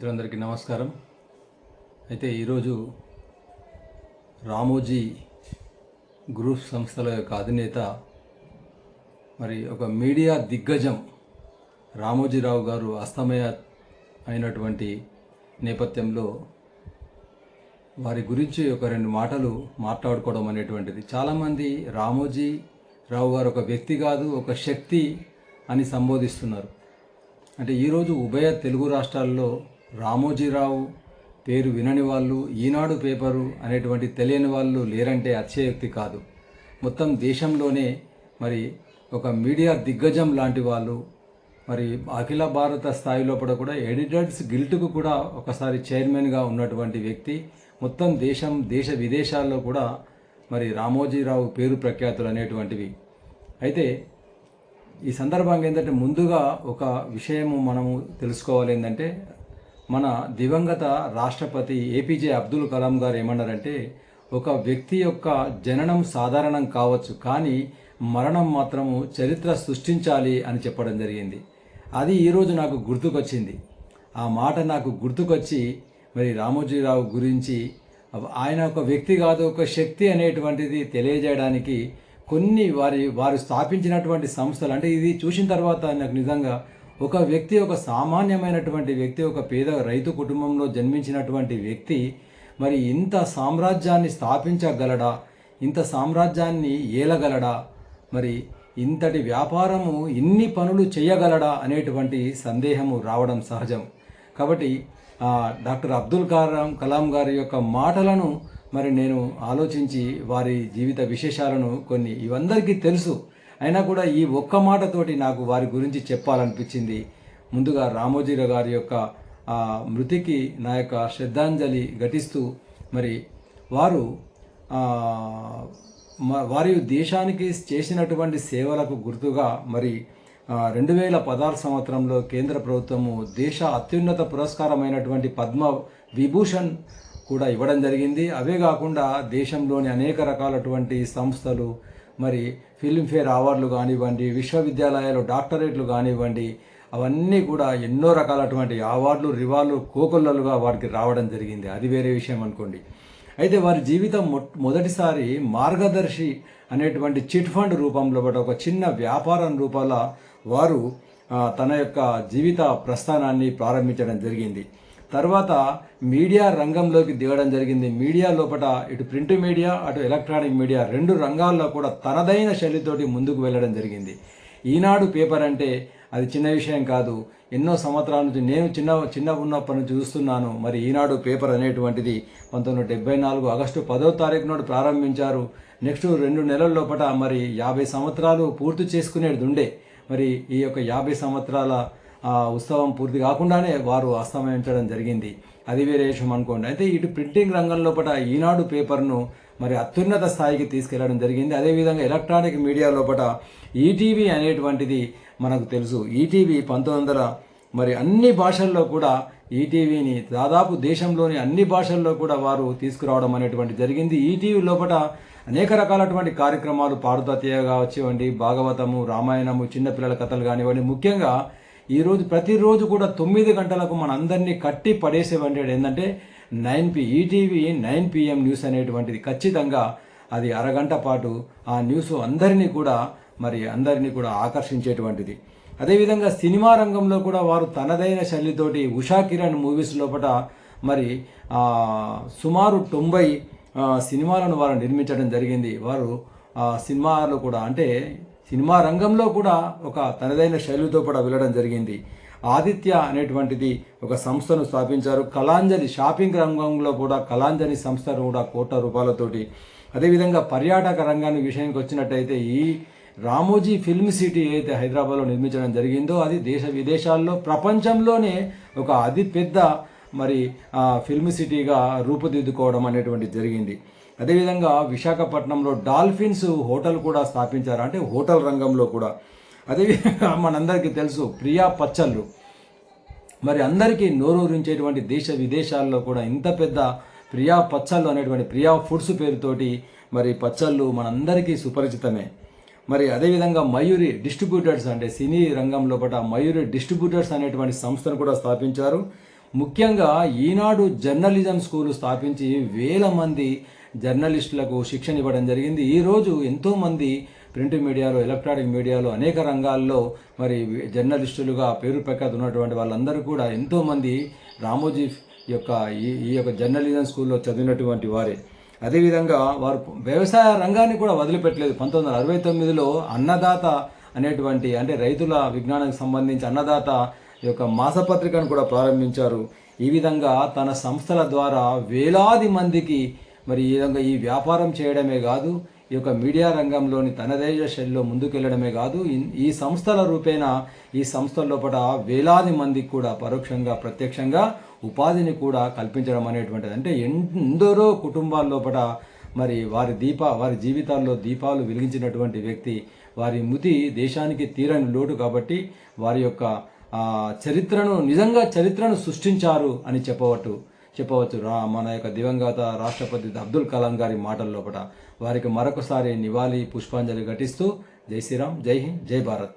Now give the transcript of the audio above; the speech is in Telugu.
మిత్రులందరికీ నమస్కారం. అయితే ఈరోజు రామోజీ గ్రూప్ సంస్థల యొక్క అధినేత మరి ఒక మీడియా దిగ్గజం రామోజీరావు గారు అస్తమయ అయినటువంటి నేపథ్యంలో వారి గురించి ఒక రెండు మాటలు మాట్లాడుకోవడం అనేటువంటిది. చాలామంది రామోజీరావు గారు ఒక వ్యక్తి కాదు, ఒక శక్తి అని సంబోధిస్తున్నారు. అంటే ఈరోజు ఉభయ తెలుగు రాష్ట్రాల్లో రామోజీరావు పేరు వినని వాళ్ళు, ఈనాడు పేపరు అనేటువంటి తెలియని వాళ్ళు లేరంటే అతిశయోక్తి కాదు. మొత్తం దేశంలోనే మరి ఒక మీడియా దిగ్గజం లాంటి వాళ్ళు, మరి అఖిల భారత స్థాయిలో కూడా ఎడిటర్స్ గిల్ట్కు కూడా ఒకసారి చైర్మన్గా ఉన్నటువంటి వ్యక్తి. మొత్తం దేశ విదేశాల్లో కూడా మరి రామోజీరావు పేరు ప్రఖ్యాతులు అనేటువంటివి. అయితే ఈ సందర్భంగా ఏంటంటే ముందుగా ఒక విషయము మనము తెలుసుకోవాలి. ఏంటంటే మన దివంగత రాష్ట్రపతి ఏపీజే అబ్దుల్ కలాం గారు ఏమన్నారంటే, ఒక వ్యక్తి యొక్క జననం సాధారణం కావచ్చు, కానీ మరణం మాత్రము చరిత్ర సృష్టించాలి అని చెప్పడం జరిగింది. అది ఈరోజు నాకు గుర్తుకొచ్చింది. ఆ మాట నాకు గుర్తుకొచ్చి మరి రామోజీరావు గురించి ఆయన ఒక వ్యక్తి కాదు, ఒక శక్తి అనేటువంటిది తెలియజేయడానికి కొన్ని వారు స్థాపించినటువంటి సంస్థలు, అంటే ఇది చూసిన తర్వాత నాకు నిజంగా ఒక వ్యక్తి, ఒక సామాన్యమైనటువంటి వ్యక్తి, ఒక పేద రైతు కుటుంబంలో జన్మించినటువంటి వ్యక్తి మరి ఇంత సామ్రాజ్యాన్ని స్థాపించగలడా, ఇంత సామ్రాజ్యాన్ని ఏలగలడా, మరి ఇంతటి వ్యాపారము ఇన్ని పనులు చేయగలడా అనేటువంటి సందేహము రావడం సహజం. కాబట్టి డాక్టర్ అబ్దుల్ కలాం గారి యొక్క మాటలను మరి నేను ఆలోచించి వారి జీవిత విశేషాలను కొన్ని ఇవందరికీ తెలుసు, అయినా కూడా ఈ ఒక్క మాటతోటి నాకు వారి గురించి చెప్పాలనిపించింది. ముందుగా రామోజీరావు గారి యొక్క మృతికి నా యొక్క శ్రద్ధాంజలి ఘటిస్తూ మరి వారి దేశానికి చేసినటువంటి సేవలకు గుర్తుగా మరి 2016 సంవత్సరంలో కేంద్ర ప్రభుత్వము దేశ అత్యున్నత పురస్కారమైనటువంటి పద్మ విభూషణ్ కూడా ఇవ్వడం జరిగింది. అవే కాకుండా దేశంలోని అనేక రకాలటువంటి సంస్థలు, మరి ఫిల్మ్ఫేర్ అవార్డులు కానివ్వండి, విశ్వవిద్యాలయాలు డాక్టరేట్లు కానివ్వండి, అవన్నీ కూడా ఎన్నో రకాలటువంటి అవార్డులు, రివార్డులు కోకొల్లలుగా వారికి రావడం జరిగింది. అది వేరే విషయం అనుకోండి. అయితే వారి జీవితం మొదటిసారి మార్గదర్శి అనేటువంటి చిట్ ఫండ్ రూపంలో ఒక చిన్న వ్యాపారం రూపంలో వారు తన యొక్క జీవిత ప్రస్థానాన్ని ప్రారంభించడం జరిగింది. తర్వాత మీడియా రంగంలోకి దిగడం జరిగింది. మీడియా లోపల ఇటు ప్రింట్ మీడియా, అటు ఎలక్ట్రానిక్ మీడియా రెండు రంగాల్లో కూడా తనదైన శైలితోటి ముందుకు వెళ్ళడం జరిగింది. ఈనాడు పేపర్ అంటే అది చిన్న విషయం కాదు. ఎన్నో సంవత్సరాల నుంచి నేను చిన్న ఉన్నప్పటి నుంచి చూస్తున్నాను. మరి ఈనాడు పేపర్ అనేటువంటిది 1974 ఆగస్టు 10వ తారీఖు నాడు ప్రారంభించారు. నెక్స్ట్ 2 నెలల లోపల మరి 50 సంవత్సరాలు పూర్తి చేసుకునేది ఉండే. మరి ఈ యొక్క 50 సంవత్సరాల ఉత్సవం పూర్తి కాకుండానే వారు అస్తమించడం జరిగింది. అది వేరే విషయం అనుకోండి. అయితే ఇటు ప్రింటింగ్ రంగం లోపల ఈనాడు పేపర్ను మరి అత్యున్నత స్థాయికి తీసుకెళ్లడం జరిగింది. అదేవిధంగా ఎలక్ట్రానిక్ మీడియా లోపల ఈటీవీ అనేటువంటిది మనకు తెలుసు. ఈటీవీ 1900 మరి అన్ని భాషల్లో కూడా ఈటీవీని దాదాపు దేశంలోని అన్ని భాషల్లో కూడా వారు తీసుకురావడం అనేటువంటి జరిగింది. ఈటీవీ లోపల అనేక రకాలటువంటి కార్యక్రమాలు, పాడుతా తీయగా కావచ్చివ్వండి, భాగవతము, రామాయణము, చిన్నపిల్లల కథలు కానివ్వండి, ముఖ్యంగా ఈరోజు ప్రతిరోజు కూడా 9 గంటలకు మనందరినీ కట్టి పడేసేవంటి ఏంటంటే ఈటీవీ 9 PM న్యూస్ అనేటువంటిది. ఖచ్చితంగా అది అరగంట పాటు ఆ న్యూస్ అందరినీ కూడా ఆకర్షించేటువంటిది. అదేవిధంగా సినిమా రంగంలో కూడా వారు తనదైన శైలితోటి ఉషా కిరణ్ మూవీస్ లోపల మరి సుమారు 90 సినిమాలను వారు నిర్మించడం జరిగింది. వారు సినిమాలు కూడా అంటే సినిమా రంగంలో కూడా ఒక తనదైన శైలితో కూడా వెళ్ళడం జరిగింది. ఆదిత్య అనేటువంటిది ఒక సంస్థను స్థాపించారు. కళాంజలి షాపింగ్ రంగంలో కూడా కళాంజలి సంస్థను కూడా ₹1,00,00,000. అదేవిధంగా పర్యాటక రంగానికి విషయానికి వచ్చినట్టయితే ఈ రామోజీ ఫిల్మ్ సిటీ అయితే హైదరాబాద్లో నిర్మించడం జరిగిందో అది దేశ విదేశాల్లో ప్రపంచంలోనే ఒక అతిపెద్ద మరి ఫిల్మ్ సిటీగా రూపుదిద్దుకోవడం అనేటువంటిది జరిగింది. అదేవిధంగా విశాఖపట్నంలో డాల్ఫిన్స్ హోటల్ కూడా స్థాపించారు, అంటే హోటల్ రంగంలో కూడా. అదేవిధంగా మనందరికీ తెలుసు ప్రియా పచ్చళ్ళు, మరి అందరికీ నోరూరించేటువంటి దేశ విదేశాల్లో కూడా ఇంత పెద్ద ప్రియా పచ్చళ్ళు అనేటువంటి ప్రియా ఫుడ్స్ పేరుతోటి మరి పచ్చళ్ళు మనందరికీ సుపరిచితమే. మరి అదేవిధంగా మయూరి డిస్ట్రిబ్యూటర్స్, అంటే సినీ రంగం లోపల మయూరి డిస్ట్రిబ్యూటర్స్ అనేటువంటి సంస్థను కూడా స్థాపించారు. ముఖ్యంగా ఈనాడు జర్నలిజం స్కూలు స్థాపించి వేల మంది జర్నలిస్టులకు శిక్షణ ఇవ్వడం జరిగింది. ఈరోజు ఎంతోమంది ప్రింట్ మీడియాలో, ఎలక్ట్రానిక్ మీడియాలో అనేక రంగాల్లో మరి జర్నలిస్టులుగా పేరు ప్రఖ్యాతి ఉన్నటువంటి వాళ్ళందరూ కూడా ఎంతోమంది రామోజీ యొక్క ఈ యొక్క జర్నలిజం స్కూల్లో చదివినటువంటి వారే. అదేవిధంగా వారు వ్యవసాయ రంగాన్ని కూడా వదిలిపెట్టలేదు. 1969లో అన్నదాత అనేటువంటి, అంటే రైతుల విజ్ఞానానికి సంబంధించి అన్నదాత యొక్క మాసపత్రికను కూడా ప్రారంభించారు. ఈ విధంగా తన సంస్థల ద్వారా వేలాది మందికి మరి ఈ విధంగా ఈ వ్యాపారం చేయడమే కాదు, ఈ యొక్క మీడియా రంగంలోని తనదైన శైలిలో ముందుకెళ్లడమే కాదు, ఈ సంస్థల రూపేణ ఈ సంస్థల లోపల వేలాది మందికి కూడా పరోక్షంగా ప్రత్యక్షంగా ఉపాధిని కూడా కల్పించడం అనేటువంటిది. అంటే ఎందరో కుటుంబాల లోపల మరి వారి జీవితాల్లో దీపాలు వెలిగించినటువంటి వ్యక్తి. వారి మృతి దేశానికి తీరని లోటు. కాబట్టి వారి యొక్క చరిత్రను సృష్టించారు అని చెప్పవచ్చు. మన యొక్క దివంగత రాష్ట్రపతి అబ్దుల్ కలాం గారి మాటల లోపల వారికి మరొకసారి నివాళి పుష్పాంజలి ఘటిస్తూ జై శ్రీరామ్, జై హింద్, జై భారత్.